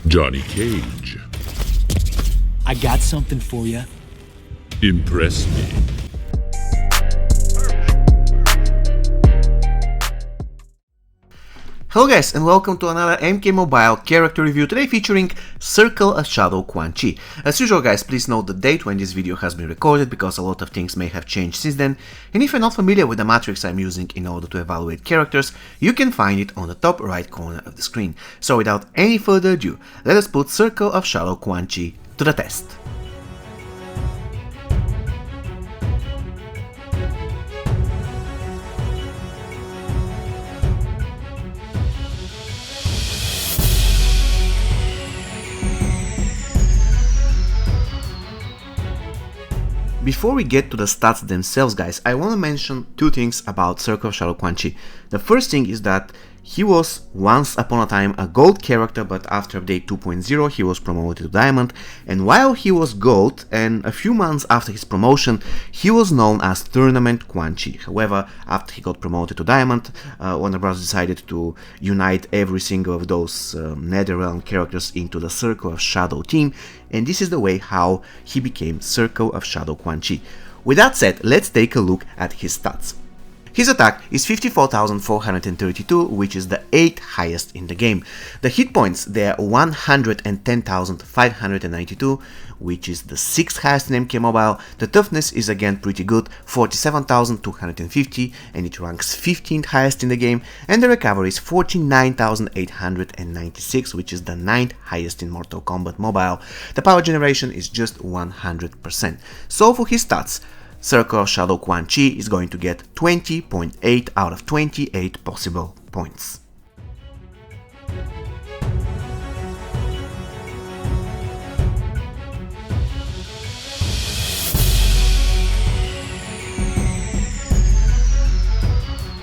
Johnny Cage. I got something for you. Impress me. Hello guys, and welcome to another MK Mobile character review, today featuring Circle of Shadow Quan Chi. As usual guys, please note the date when this video has been recorded, because a lot of things may have changed since then, and if you're not familiar with the matrix I'm using in order to evaluate characters, you can find it on the top right corner of the screen. So without any further ado, let us put Circle of Shadow Quan Chi to the test. Before we get to the stats themselves guys, I want to mention two things about Circle of Shadow Quan Chi. The first thing is that he was once upon a time a gold character, but after update 2.0 he was promoted to diamond, and while he was gold and a few months after his promotion he was known as Tournament Quan Chi. However, after he got promoted to diamond, Warner Bros. Decided to unite every single of those Netherrealm characters into the Circle of Shadow team, and this is the way how he became Circle of Shadow Quan Chi. With that said, let's take a look at his stats. His attack is 54,432, which is the 8th highest in the game. The hit points, they are 110,592, which is the 6th highest in MK Mobile. The toughness is again pretty good, 47,250, and it ranks 15th highest in the game. And the recovery is 49,896, which is the 9th highest in Mortal Kombat Mobile. The power generation is just 100%. So for his stats, Circle of Shadow Quan Chi is going to get 20.8 out of 28 possible points.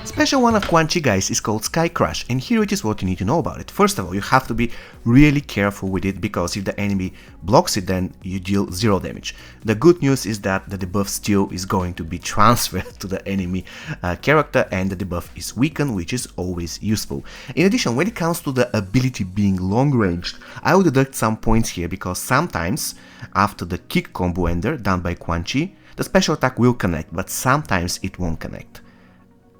Special one of Quan Chi guys is called Sky Crash, and here it is what you need to know about it. First of all, you have to be really careful with it, because if the enemy blocks it then you deal 0 damage. The good news is that the debuff still is going to be transferred to the enemy character, and the debuff is weakened, which is always useful. In addition, when it comes to the ability being long ranged, I will deduct some points here, because sometimes after the kick combo ender done by Quan Chi, the special attack will connect, but sometimes it won't connect.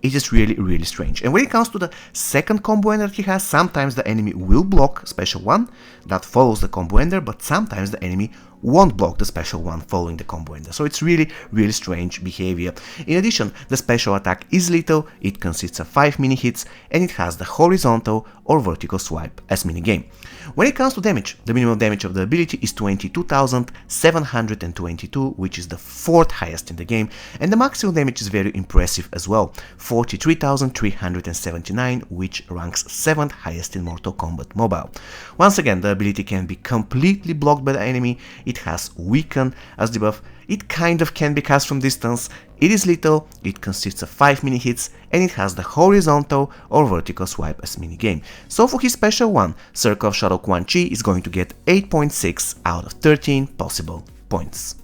It is really strange. And when it comes to the second combo ender he has, sometimes the enemy will block special one that follows the combo ender, but sometimes the enemy won't block the special one following the combo ender. So it's really strange behavior. In addition, the special attack is lethal, it consists of 5 mini hits, and it has the horizontal or vertical swipe as minigame. When it comes to damage, the minimum damage of the ability is 22,722, which is the 4th highest in the game, and the maximum damage is very impressive as well, 43,379, which ranks 7th highest in Mortal Kombat Mobile. Once again, the ability can be completely blocked by the enemy, it has weaken as debuff, it kind of can be cast from distance, it is lethal, it consists of 5 mini hits, and it has the horizontal or vertical swipe as minigame. So for his special one, Circle of Shadow Quan Chi is going to get 8.6 out of 13 possible points.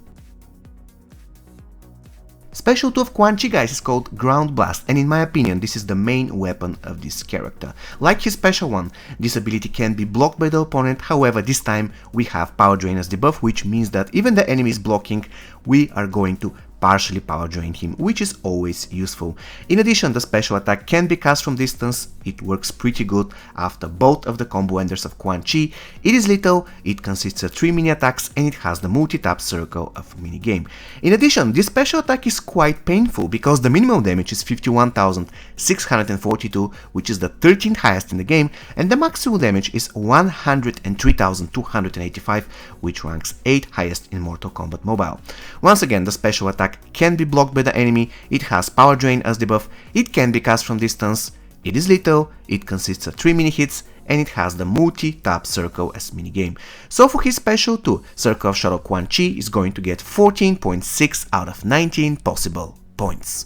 Special 2 of Quan Chi guys is called Ground Blast, and in my opinion this is the main weapon of this character. Like his special one, this ability can be blocked by the opponent, however this time we have Power Drain as debuff, which means that even the enemy is blocking, we are going to partially power drain him, which is always useful. In addition, the special attack can be cast from distance, it works pretty good after both of the combo enders of Quan Chi, it is lethal, it consists of 3 mini attacks, and it has the multi-tap circle of minigame. In addition, this special attack is quite painful, because the minimum damage is 51,642, which is the 13th highest in the game, and the maximum damage is 103,285, which ranks 8th highest in Mortal Kombat Mobile. Once again, the special attack can be blocked by the enemy, it has Power Drain as debuff, it can be cast from distance, it is lethal, it consists of 3 mini hits, and it has the multi-tap circle as minigame. So for his special 2, Circle of Shadow Quan Chi is going to get 14.6 out of 19 possible points.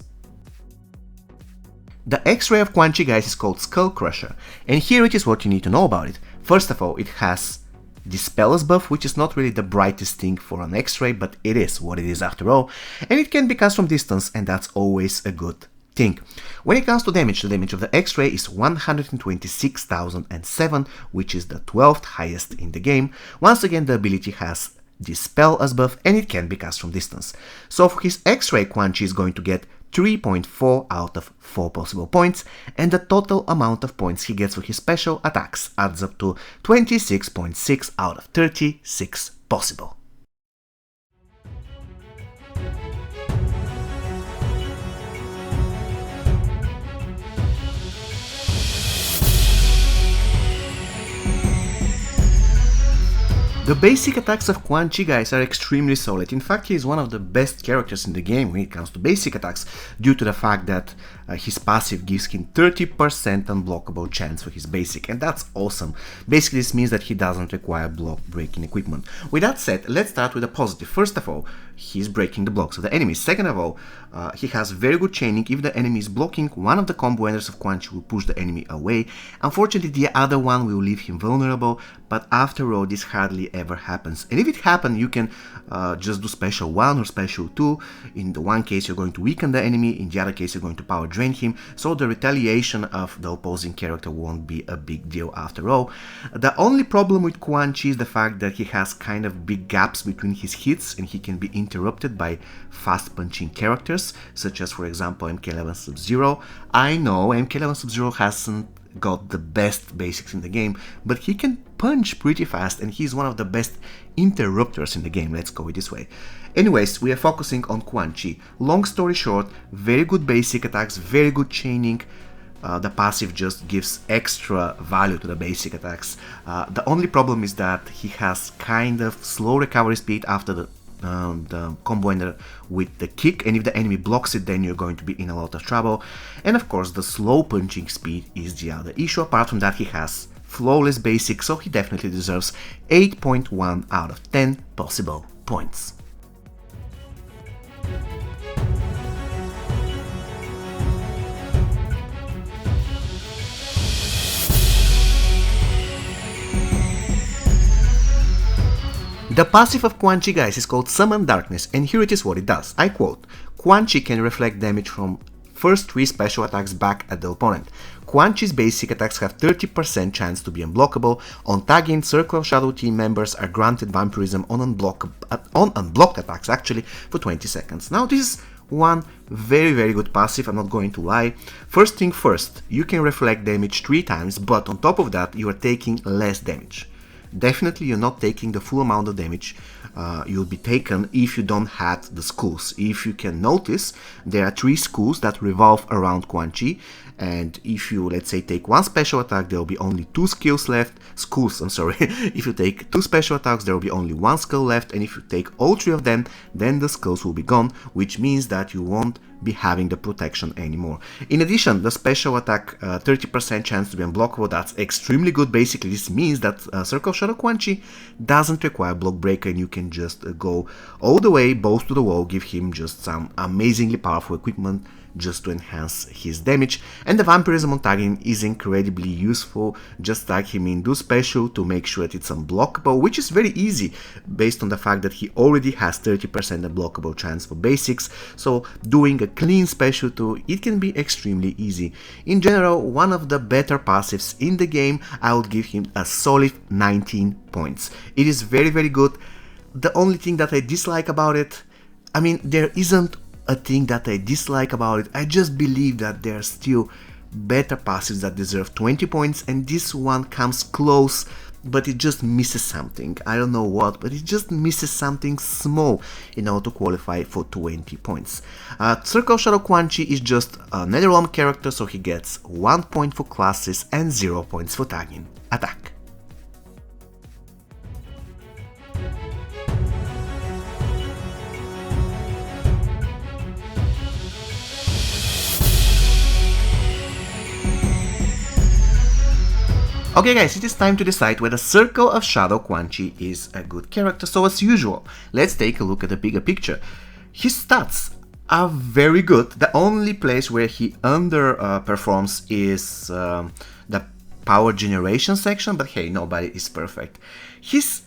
The X-ray of Quan Chi guys is called Skull Crusher, and here it is what you need to know about it. First of all, it has Dispel's buff, which is not really the brightest thing for an X-ray, but it is what it is after all, and it can be cast from distance, and that's always a good thing. thing. When it comes to damage, the damage of the X-Ray is 126,007, which is the 12th highest in the game. Once again, the ability has Dispel as buff and it can be cast from distance. So for his X-Ray, Quan Chi is going to get 3.4 out of 4 possible points, and the total amount of points he gets for his special attacks adds up to 26.6 out of 36 possible. The basic attacks of Quan Chi, guys, are extremely solid. In fact, he is one of the best characters in the game when it comes to basic attacks, due to the fact that his passive gives him 30% unblockable chance for his basic, and that's awesome. Basically, this means that he doesn't require block breaking equipment. With that said, let's start with a positive. First of all, he's breaking the blocks of the enemy. Second of all, he has very good chaining. If the enemy is blocking, one of the combo enders of Quan Chi will push the enemy away. Unfortunately, the other one will leave him vulnerable, but after all, this hardly ever happens. And if it happens, you can just do special 1 or special 2. In the one case, you're going to weaken the enemy. In the other case, you're going to power drain him. So the retaliation of the opposing character won't be a big deal after all. The only problem with Quan Chi is the fact that he has kind of big gaps between his hits, and he can be interrupted by fast punching characters, such as, for example, MK11 Sub-Zero. I know MK11 Sub-Zero hasn't got the best basics in the game, but he can punch pretty fast, and he's one of the best interrupters in the game, let's go it this way. Anyways, we are focusing on Quan Chi. Long story short, very good basic attacks, very good chaining. The passive just gives extra value to the basic attacks. The only problem is that he has kind of slow recovery speed after the combo ender with the kick, and if the enemy blocks it, then you're going to be in a lot of trouble. And of course, the slow punching speed is the other issue. Apart from that, he has flawless basics, so he definitely deserves 8.1 out of 10 possible points. The passive of Quan Chi, guys, is called Summon Darkness, and here it is what it does. I quote, Quan Chi can reflect damage from first 3 special attacks back at the opponent. Quan Chi's basic attacks have 30% chance to be unblockable. On tagging, Circle of Shadow team members are granted vampirism on unblocked attacks, actually, for 20 seconds. Now this is one very good passive, I'm not going to lie. First thing first, you can reflect damage 3 times, but on top of that, you are taking less damage. Definitely you're not taking the full amount of damage you'll be taken if you don't have the schools. If you can notice, there are 3 schools that revolve around Quan Chi, and if you, let's say, take 1 special attack, there will be only 2 schools left. If you take 2 special attacks, there will be only 1 skull left, and if you take all 3 of them, then the skulls will be gone, which means that you won't be having the protection anymore. In addition, the special attack 30% chance to be unblockable, that's extremely good. Basically, this means that Circle of Shadow Quan Chi doesn't require block breaker, and you can just go all the way, balls to the wall, give him just some amazingly powerful equipment just to enhance his damage. And the vampirism on tagging is incredibly useful. Just tag him in, do special to make sure that it's unblockable, which is very easy based on the fact that he already has 30% unblockable chance for basics. So doing a clean special too, it can be extremely easy. In general, one of the better passives in the game. I would give him a solid 19 points. It is very good. The only thing that I dislike about it, I mean, there isn't a thing that I dislike about it. I just believe that there are still better passives that deserve 20 points, and this one comes close, but it just misses something. I don't know what, but it just misses something small in order to qualify for 20 points. Circle of Shadow Quan Chi is just a Netherrealm character, so he gets 1 point for classes and 0 points for tagging attack. Okay guys, it is time to decide whether Circle of Shadow Quan Chi is a good character, so as usual, let's take a look at the bigger picture. His stats are very good. The only place where he underperforms is the power generation section, but hey, nobody is perfect. His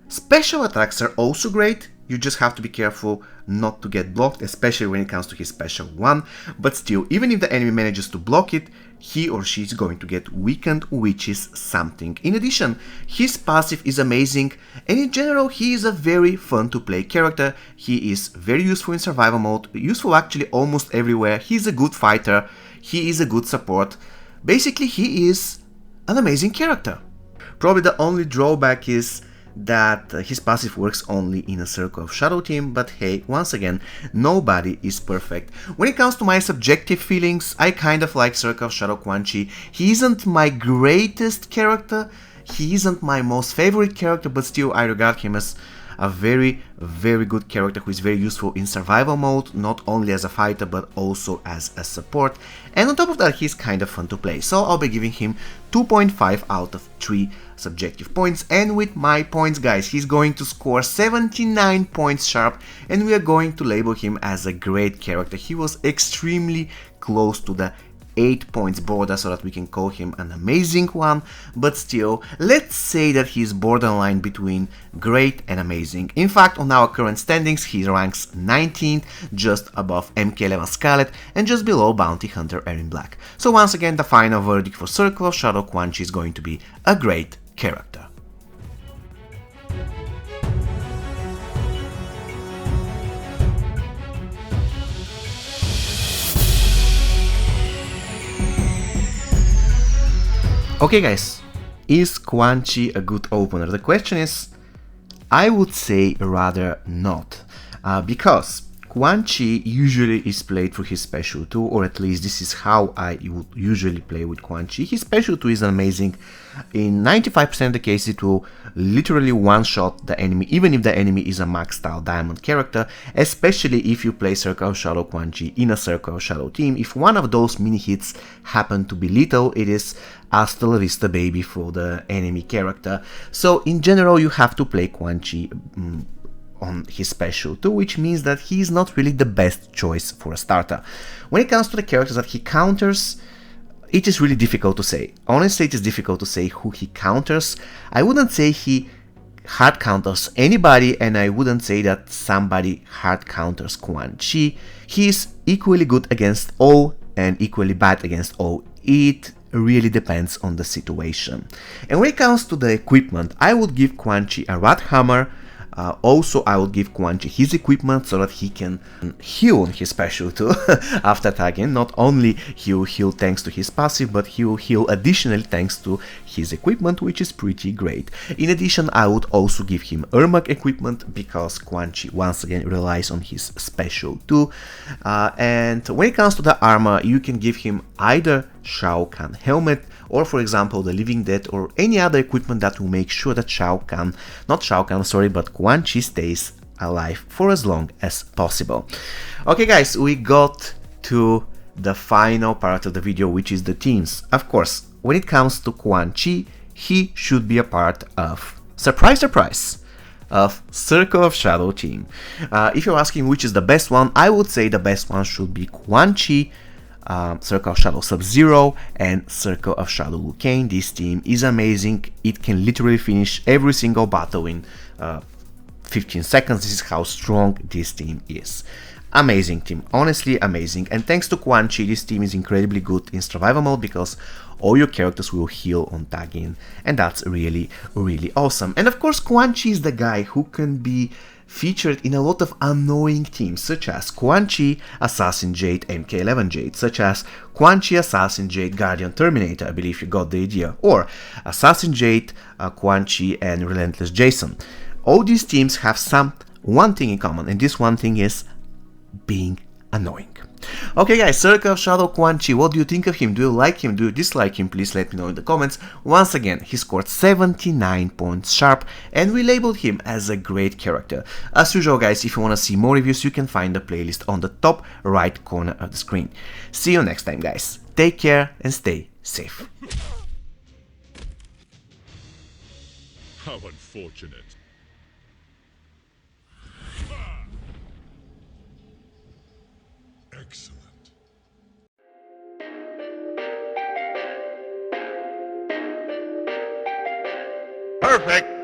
special attacks are also great. you just have to be careful not to get blocked, especially when it comes to his special 1. But still, even if the enemy manages to block it, he or she is going to get weakened, which is something. In addition, his passive is amazing, and in general he is a very fun to play character. He is very useful in survival mode, useful actually almost everywhere. He's a good fighter, he is a good support. Basically, he is an amazing character. Probably the only drawback is that his passive works only in a Circle of Shadow team, but hey, once again, nobody is perfect. When it comes to my subjective feelings, I kind of like Circle of Shadow Quan Chi. He isn't my greatest character, he isn't my most favorite character, but still I regard him as a very good character who is very useful in survival mode, not only as a fighter but also as a support, and on top of that he's kind of fun to play, so I'll be giving him 2.5 out of 3 subjective points. And with my points, guys, he's going to score 79 points sharp, and we are going to label him as a great character. He was extremely close to the 8 points border, so that we can call him an amazing one, but still, let's say that he's borderline between great and amazing. In fact, on our current standings, he ranks 19th, just above MK11 Scarlet and just below Bounty Hunter Erin Black. So once again, the final verdict for Circle of Shadow Quan Chi is going to be a great character. Okay guys, is Quan Chi a good opener? The question is, I would say rather not, because Quan Chi usually is played for his special 2, or at least this is how I would usually play with Quan Chi. His special 2 is amazing. In 95% of the cases it will literally one-shot the enemy, even if the enemy is a maxed out diamond character, especially if you play Circle of Shadow Quan Chi in a Circle of Shadow team. If one of those mini hits happen to be lethal, it is hasta la vista baby for the enemy character. So in general you have to play Quan Chi on his special 2, which means that he is not really the best choice for a starter. When it comes to the characters that he counters, it is really difficult to say. Honestly, it is difficult to say who he counters. I wouldn't say he hard counters anybody, and I wouldn't say that somebody hard counters Quan Chi. He is equally good against all and equally bad against all. It really depends on the situation. And when it comes to the equipment, I would give Quan Chi a Rat Hammer. Also, I would give Quan Chi his equipment so that he can heal on his special 2 after tagging. Not only he will heal thanks to his passive, but he will heal additionally thanks to his equipment, which is pretty great. In addition, I would also give him Ermac equipment, because Quan Chi once again relies on his special 2. And when it comes to the armor, you can give him either Shao Kahn helmet, or for example the Living Dead, or any other equipment that will make sure that but Quan Chi stays alive for as long as possible. Okay guys, we got to the final part of the video, which is the teams. Of course, when it comes to Quan Chi, he should be a part of, surprise surprise, of Circle of Shadow team. If you're asking which is the best one, I would say the best one should be Quan Chi, Circle of Shadow Sub-Zero, and Circle of Shadow Liu Kang. This team is amazing. It can literally finish every single battle in 15 seconds. This is how strong this team is. Amazing team, honestly amazing. And thanks to Quan Chi, this team is incredibly good in survival mode, because all your characters will heal on tagging, and that's really awesome. And of course, Quan Chi is the guy who can be featured in a lot of annoying teams, such as Quan Chi, Assassin Jade, MK11 Jade, such as Quan Chi, Assassin Jade, Guardian Terminator, I believe you got the idea, or Assassin Jade, Quan Chi, and Relentless Jason. All these teams have one thing in common, and this one thing is being annoying. Okay guys, Circle of Shadow Quan Chi, what do you think of him? Do you like him? Do you dislike him? Please let me know in the comments. Once again, he scored 79 points sharp, and we labeled him as a great character. As usual guys, if you want to see more reviews, you can find the playlist on the top right corner of the screen. See you next time guys, take care and stay safe. How unfortunate. Excellent. Perfect.